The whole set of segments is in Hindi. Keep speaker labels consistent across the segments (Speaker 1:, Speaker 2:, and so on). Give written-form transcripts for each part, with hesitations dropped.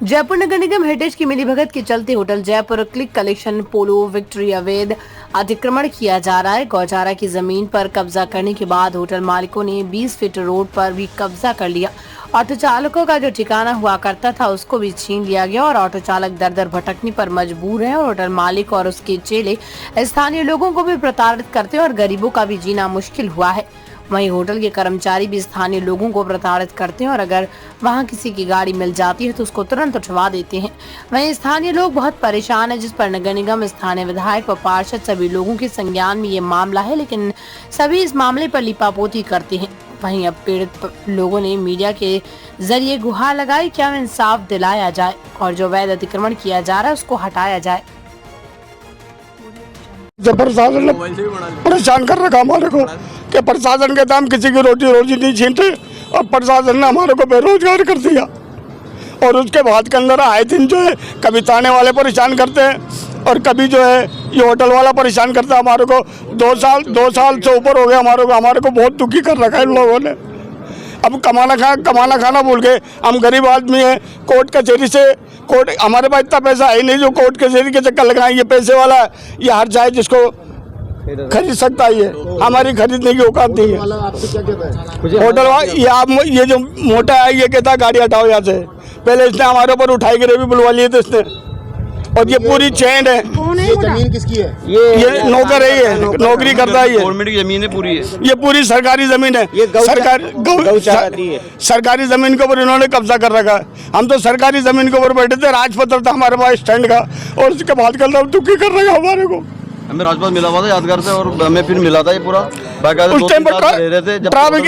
Speaker 1: जयपुर नगर निगम हेरिटेज की मिलीभगत के चलते होटल जयपुर क्लिक कलेक्शन पोलो विक्ट्री अवैध अतिक्रमण किया जा रहा है। गौचारा की जमीन पर कब्जा करने के बाद होटल मालिकों ने 20 फीट रोड पर भी कब्जा कर लिया। ऑटो चालकों का जो ठिकाना हुआ करता था उसको भी छीन लिया गया और ऑटो चालक दर दर भटकने पर मजबूर है। और होटल मालिक और उसके चेले स्थानीय लोगों को भी प्रताड़ित करते हैं और गरीबों का भी जीना मुश्किल हुआ है। वहीं होटल के कर्मचारी भी स्थानीय लोगों को प्रताड़ित करते हैं और अगर वहां किसी की गाड़ी मिल जाती है तो उसको तुरंत उठवा देते हैं। वहीं स्थानीय लोग बहुत परेशान है, जिस पर नगर निगम, स्थानीय विधायक व पार्षद सभी लोगों के संज्ञान में ये मामला है, लेकिन सभी इस मामले पर लिपापोती करते हैं। वहीं अब पीड़ित लोगों ने मीडिया के जरिए गुहार लगाई कि हमें इंसाफ दिलाया जाए और जो अवैध अतिक्रमण किया जा रहा है उसको हटाया जाए।
Speaker 2: प्रशासन ने परेशान कर रखा हमारे को कि प्रशासन के दाम किसी की रोजी रोजी नहीं छीनते और प्रशासन ने हमारे को बेरोजगार कर दिया। और उसके बाद के अंदर आए दिन जो है कभी थाने वाले परेशान करते हैं और कभी जो है ये होटल वाला परेशान करता है। हमारे को 2 साल से ऊपर हो गया हमारे को बहुत दुखी कर रखा है इन लोगों ने। अब कमाना खाना भूल गए। हम गरीब आदमी हैं, कोर्ट कचहरी से हमारे पास इतना पैसा है नहीं जो कोर्ट कचहरी के चक्कर लगाएं। ये पैसे वाला है, ये हर चाहे जिसको खरीद सकता है, ये हमारी खरीदने की औकात नहीं है। होटल वाला ये जो मोटा है ये कहता है गाड़ी हटाओ यहाँ से। पहले इसने हमारे ऊपर उठाई गिरे भी बुलवा लिए थे इसने। और ये पूरी चेन है।
Speaker 3: ये जमीन किसकी है?
Speaker 2: ये नौकर है, ये नौकरी करता है। ये
Speaker 4: गवर्नमेंट की जमीन है पूरी है।
Speaker 2: ये पूरी सरकारी जमीन है।
Speaker 3: ये
Speaker 2: सरकारी जमीन के ऊपर इन्होंने कब्जा कर रखा है। हम तो सरकारी जमीन के ऊपर बैठे थे, राजपत्र था हमारे पास स्टैंड का, और उसके बाद कल दुखी कर रखा हमारे को।
Speaker 4: हमें राजपाल मिला हुआ था यादगार से और हमें फिर मिला था ये पूरा।
Speaker 2: उस टाइम पर ट्रैफिक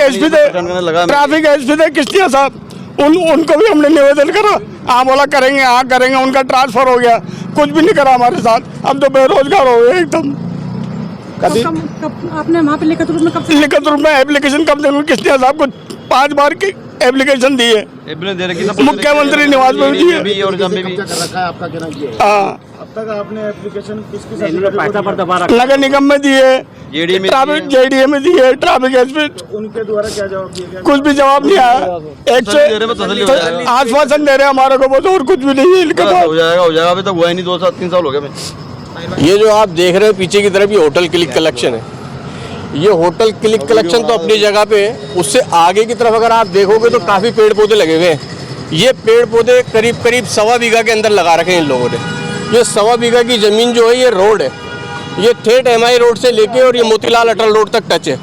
Speaker 2: एसपी थे किस्तिया साहब, उनको भी हमने निवेदन करा। हाँ बोला करेंगे, हाँ करेंगे। उनका ट्रांसफर हो गया, कुछ भी नहीं करा हमारे साथ। हम तो बेरोजगार हो गए एकदम।
Speaker 5: कभी आपने वहाँ पे लिखित रूप में
Speaker 2: एप्लीकेशन कब देंगे? किस्तिया साहब को 5 बार की एप्लीकेशन दी है, मुख्यमंत्री निवास में दी है। हाँ,
Speaker 3: अब तक आपने एप्लीकेशन किसकी
Speaker 2: नगर निगम में दी है, JDA में दी है, ट्रैफिक एसपी।
Speaker 3: उनके द्वारा क्या जवाब दिया गया?
Speaker 2: कुछ भी जवाब नहीं आया। आश्वासन दे रहे हमारे को, वो तो और कुछ भी नहीं है।
Speaker 4: हो जाएगा अभी तक हुआ ही नहीं। 2-3 साल हो गए।
Speaker 6: ये जो आप देख रहे हो पीछे की तरफ, ये होटल क्लिक कलेक्शन है। ये होटल क्लिक कलेक्शन तो अपनी जगह पे है। उससे आगे की तरफ अगर आप देखोगे तो काफ़ी पेड़ पौधे लगे हुए हैं। ये पेड़ पौधे करीब 1.25 बीघा के अंदर लगा रखे हैं इन लोगों ने। ये 1.25 बीघा की ज़मीन जो है ये रोड है, ये ठेठ MI रोड से लेके और ये मोतीलाल अटल रोड तक टच है।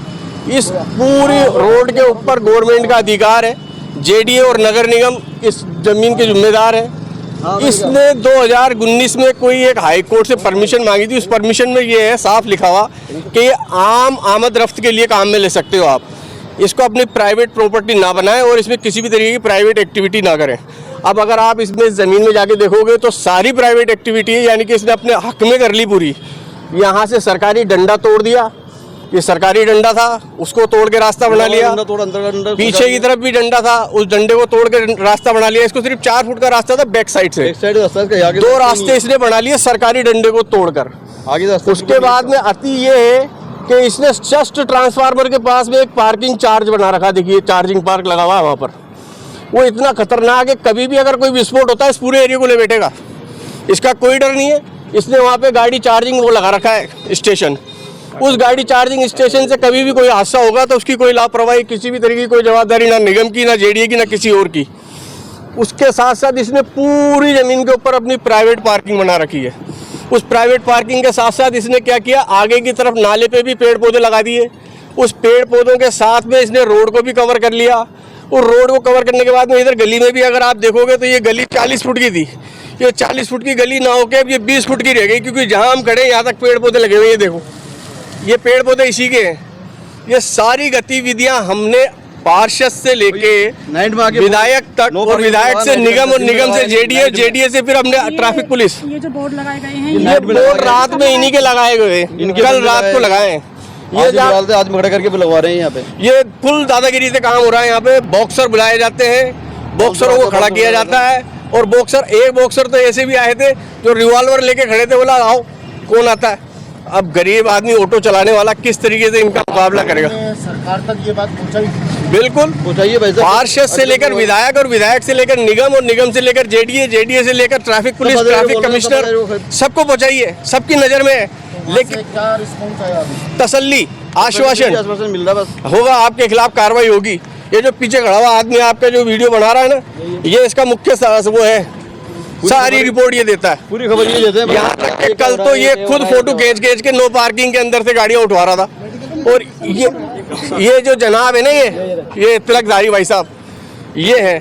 Speaker 6: इस पूरी रोड के ऊपर गवर्नमेंट का अधिकार है। JDA और नगर निगम इस ज़मीन के जिम्मेदार है। इसने 2019 में कोई एक हाई कोर्ट से परमिशन मांगी थी। उस परमिशन में ये है साफ लिखा हुआ कि ये आम आमद रफ्त के लिए काम में ले सकते हो आप। इसको अपनी प्राइवेट प्रॉपर्टी ना बनाएं और इसमें किसी भी तरीके की प्राइवेट एक्टिविटी ना करें। अब अगर आप इसमें ज़मीन में जाके देखोगे तो सारी प्राइवेट एक्टिविटी है, यानी कि इसने अपने हक में कर ली पूरी। यहाँ से सरकारी डंडा तोड़ दिया, ये सरकारी डंडा था उसको तोड़ के रास्ता बना लिया। पीछे की तरफ भी डंडा था, उस डंडे को तोड़ के रास्ता बना लिया। इसको सिर्फ 4 फुट का रास्ता था बैक साइड से। 2 रास्ते इसने बना लिए सरकारी डंडे को तोड़कर। उसके बाद में अति ये है कि इसने जस्ट ट्रांसफार्मर के पास में एक पार्किंग चार्ज बना रखा। देखिए चार्जिंग पार्क लगा हुआ है वहाँ पर। वो इतना खतरनाक है, कभी भी अगर कोई विस्फोट होता है इस पूरे एरिया को ले बैठेगा। इसका कोई डर नहीं है। इसने वहाँ पे गाड़ी चार्जिंग वो लगा रखा है स्टेशन। उस गाड़ी चार्जिंग स्टेशन से कभी भी कोई हादसा होगा तो उसकी कोई लापरवाही, किसी भी तरीके की कोई जवाबदारी ना निगम की, ना JDA की, ना किसी और की। उसके साथ साथ इसने पूरी ज़मीन के ऊपर अपनी प्राइवेट पार्किंग बना रखी है। उस प्राइवेट पार्किंग के साथ साथ इसने क्या किया, आगे की तरफ नाले पे भी पेड़ पौधे लगा दिए। उस पेड़ पौधों के साथ में इसने रोड को भी कवर कर लिया। और रोड को कवर करने के बाद में इधर गली में भी अगर आप देखोगे तो ये गली 40 फुट की थी। ये 40 फुट की गली ना होकर अब ये 20 फुट की रह गई, क्योंकि जहाँ हम खड़े यहाँ तक पेड़ पौधे लगे हुए। ये देखो, ये पेड़ पौधे इसी के हैं। ये सारी गतिविधियां हमने पार्षद से लेके विधायक तक और विधायक से निगम और निगम से JDA से फिर हमने ट्रैफिक पुलिस।
Speaker 5: ये जो बोर्ड लगाए गए हैं
Speaker 6: ये बोर्ड रात में इन्हीं के लगाए गए, कल रात को लगाए। ये
Speaker 4: आज खड़े करके लगवा रहे हैं यहाँ पे।
Speaker 6: ये फुल दादागिरी से काम हो रहा है यहाँ पे। बॉक्सर बुलाए जाते हैं, बॉक्सरों को खड़ा किया जाता है। और एक बॉक्सर तो ऐसे भी आए थे जो रिवॉल्वर लेके खड़े थे, बोला आओ कौन आता है। अब गरीब आदमी ऑटो चलाने वाला किस तरीके से इनका मुकाबला करेगा?
Speaker 3: सरकार तक ये बात पहुंचाई?
Speaker 6: बिल्कुल
Speaker 4: पहुंचाइए भाई साहब।
Speaker 6: पार्षद से लेकर विधायक और विधायक से लेकर निगम और निगम से लेकर जेडीए, जेडीए से लेकर ट्रैफिक पुलिस, ट्रैफिक कमिश्नर, सबको पहुंचाइए, सबकी नजर में है। लेकिन
Speaker 3: क्या रिस्पॉन्स आया अभी?
Speaker 6: तसल्ली, आश्वासन
Speaker 4: आश्वासन मिल रहा है बस।
Speaker 6: होगा, आपके खिलाफ कार्रवाई होगी। ये जो पीछे खड़ा हुआ आदमी आपका जो वीडियो बना रहा है ना, ये इसका मुख्य वो है, सारी रिपोर्ट ये देता है,
Speaker 4: पूरी खबर ये देते हैं।
Speaker 6: यहाँ तक कि कल तो ये खुद फोटो खींच के नो पार्किंग के अंदर से गाड़ियां उठवा रहा था। और ये जो जनाब है ना, ये तिलकधारी भाई साहब, ये है,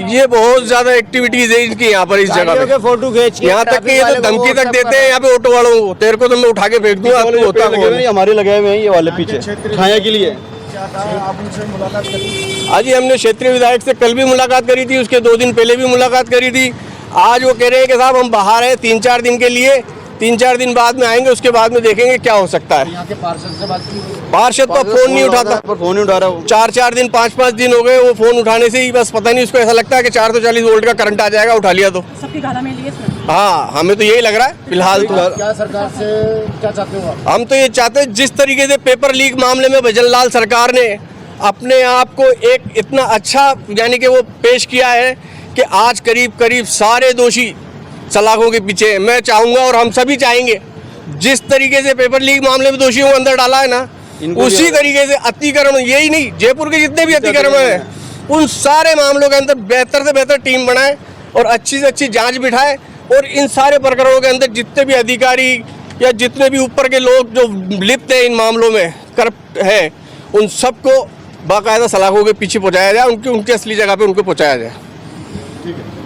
Speaker 6: ये बहुत ज्यादा एक्टिविटीज है इनकी यहाँ पर इस जगह पे।
Speaker 3: फोटो खींच
Speaker 6: यहाँ तक कि ये तो धमकी तक देते हैं यहाँ पे ऑटो वालों को, तेरे को तो मैं उठा के फेंक दूंगा, तू होता कौन है?
Speaker 4: हमारे लगे हुए हैं ये वाले पीछे छाया के लिए।
Speaker 3: आप उनसे मुलाकात करी?
Speaker 6: आज ही हमने क्षेत्रीय विधायक से कल भी मुलाकात करी थी, उसके 2 दिन पहले भी मुलाकात करी थी। आज वो कह रहे हैं कि साहब हम बाहर हैं 3-4 दिन के लिए, 3-4 दिन बाद में आएंगे, उसके बाद में देखेंगे क्या हो सकता है।
Speaker 3: यहाँ के पार्षद से बात की?
Speaker 6: पार्षद तो फोन नहीं उठाता,
Speaker 4: फोन नहीं उठा रहा वो।
Speaker 6: 4-4 दिन 5-5 दिन हो गए वो फोन उठाने से ही, बस पता नहीं उसको ऐसा लगता है कि 440 वोल्ट का करंट आ जाएगा, उठा लिया तो।
Speaker 5: सबकी गाला में लिए इसमें।
Speaker 6: हाँ, हमें तो यही लग रहा है फिलहाल तो।
Speaker 3: क्या सरकार से क्या चाहते हो आप?
Speaker 6: हम तो ये चाहते हैं, जिस तरीके से पेपर लीक मामले में भजनलाल सरकार ने अपने आप को एक इतना अच्छा यानी कि वो पेश किया है कि आज करीब करीब सारे दोषी सलाखों के पीछे हैं। मैं चाहूँगा और हम सभी चाहेंगे, जिस तरीके से पेपर लीक मामले में दोषियों को अंदर डाला है ना, उसी तरीके से अतिक्रमण, यही नहीं, जयपुर के जितने भी अतिक्रमण हैं, उन सारे मामलों के अंदर बेहतर से बेहतर टीम बनाए और अच्छी से अच्छी जांच बिठाए, और इन सारे प्रकरणों के अंदर जितने भी अधिकारी या जितने भी ऊपर के लोग जो लिप्त हैं इन मामलों में, करप्ट है, उन सबको बाकायदा सलाखों के पीछे पहुंचाया जाए, उनकी असली जगह पे उनको पहुंचाया जाए।
Speaker 3: ठीक है।